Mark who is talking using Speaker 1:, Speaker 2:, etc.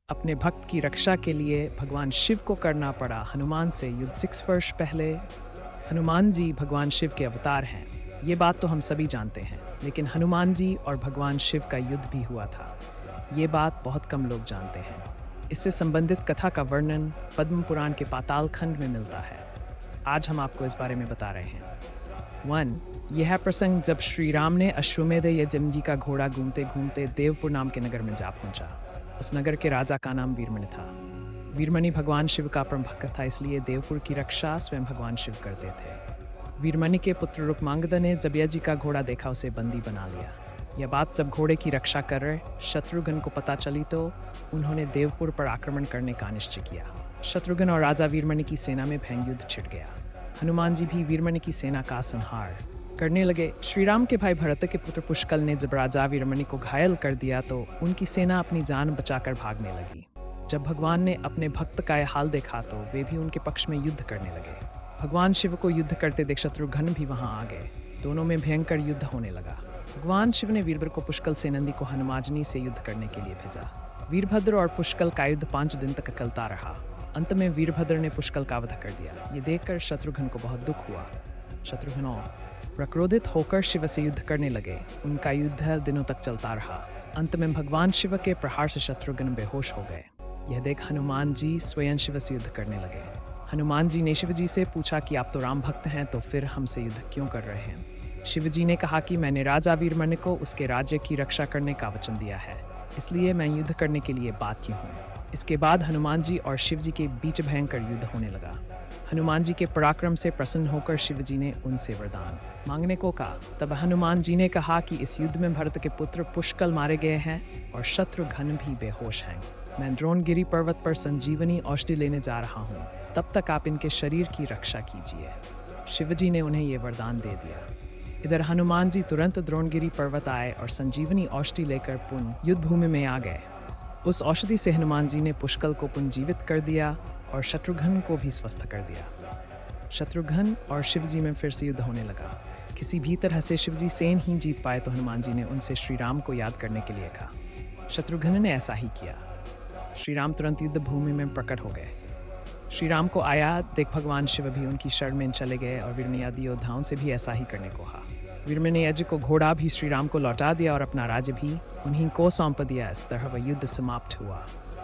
Speaker 1: अपने भक्त की रक्षा के लिए भगवान शिव को करना पड़ा हनुमान से युद्ध। 6 वर्ष पहले हनुमान जी भगवान शिव के अवतार हैं। ये बात तो हम सभी जानते हैं, लेकिन हनुमान जी और भगवान शिव का युद्ध भी हुआ था। ये बात बहुत कम लोग जानते हैं। इससे संबंधित कथा का वर्णन पद्म पुराण के पाताल खंड में मिलता है। आज हम आपको इस बारे में बता रहे हैं। 1. यह है प्रसंग जब श्री राम ने अश्वमेध यज्ञ जी का घोड़ा घूमते घूमते देवपुर नाम के नगर में जा पहुंचा। उस नगर के राजा का नाम वीरमणि था। वीरमणि भगवान शिव का परम भक्त था, इसलिए देवपुर की रक्षा स्वयं भगवान शिव करते थे। वीरमणि के पुत्र रुक्मांगद ने जब यज्ञ का घोड़ा देखा, उसे बंदी बना लिया। यह बात जब घोड़े की रक्षा कर रहे शत्रुघ्न को पता चली तो उन्होंने देवपुर पर आक्रमण करने का निश्चय किया। शत्रुघ्न और राजा वीरमणि की सेना में भयंकर युद्ध छिड़ गया। हनुमान जी भी वीरमणि की सेना का संहार करने लगे। श्री राम के भाई भरत के पुत्र पुष्कल ने जब राजा वीरमणि को घायल कर दिया तो उनकी सेना अपनी जान बचाकर भागने लगी। जब भगवान ने अपने भक्त का यह हाल देखा तो वे भी उनके पक्ष में युद्ध करने लगे। भगवान शिव को युद्ध करते देख शत्रुघ्न भी वहां आ गए। दोनों में भयंकर युद्ध होने लगा। भगवान शिव ने वीरभद्र को पुष्कल से नंदी को हनुमानजी से युद्ध करने के लिए भेजा। वीरभद्र और पुष्कल का युद्ध 5 दिन तक चलता रहा। अंत में वीरभद्र ने पुष्कल का वध कर दिया। ये देखकर शत्रुघ्न को बहुत दुख हुआ। शत्रुघ्न प्रक्रोधित होकर शिव से युद्ध करने लगे। उनका युद्ध दिनों तक चलता रहा। अंत में भगवान शिव के प्रहार से शत्रुघ्न बेहोश हो गए। यह देख हनुमान जी स्वयं शिव से युद्ध करने लगे। हनुमान जी ने शिव जी से पूछा कि आप तो राम भक्त हैं, तो फिर हमसे युद्ध क्यों कर रहे हैं? शिव जी ने कहा कि मैंने राजा वीरमणि को उसके राज्य की रक्षा करने का वचन दिया है, इसलिए मैं युद्ध करने के लिए बाध्य हूँ। इसके बाद हनुमान जी और शिव जी के बीच भयंकर युद्ध होने लगा। हनुमान जी के पराक्रम से प्रसन्न होकर शिव जी ने उनसे वरदान मांगने को कहा। तब हनुमान जी ने कहा कि इस युद्ध में भरत के पुत्र पुष्कल मारे गए हैं और शत्रुघ्न भी बेहोश हैं। मैं द्रोणगिरी पर्वत पर संजीवनी औषधि लेने जा रहा हूँ, तब तक आप इनके शरीर की रक्षा कीजिए। शिव जी ने उन्हें ये वरदान दे दिया। इधर हनुमान जी तुरंत द्रोणगिरी पर्वत आए और संजीवनी औषधि लेकर पुनः युद्ध भूमि में आ गए। उस औषधि से हनुमान जी ने पुष्कल को पुनर्जीवित कर दिया और शत्रुघ्न को भी स्वस्थ कर दिया। शत्रुघ्न और शिवजी में फिर से युद्ध होने लगा। किसी भी तरह से शिवजी से नहीं जीत पाए तो हनुमान जी ने उनसे श्री राम को याद करने के लिए कहा। शत्रुघ्न ने ऐसा ही किया। श्री राम तुरंत युद्ध भूमि में प्रकट हो गए। श्री राम को आया देख भगवान शिव भी उनकी शरण में चले गए और वीरमणि आदि योद्धाओं से भी ऐसा ही करने को कहा। वीरमणि यज्ञ को घोड़ा भी श्री राम को लौटा दिया और अपना राज्य भी उन्हीं को सौंप दिया। इस तरह वह युद्ध समाप्त हुआ।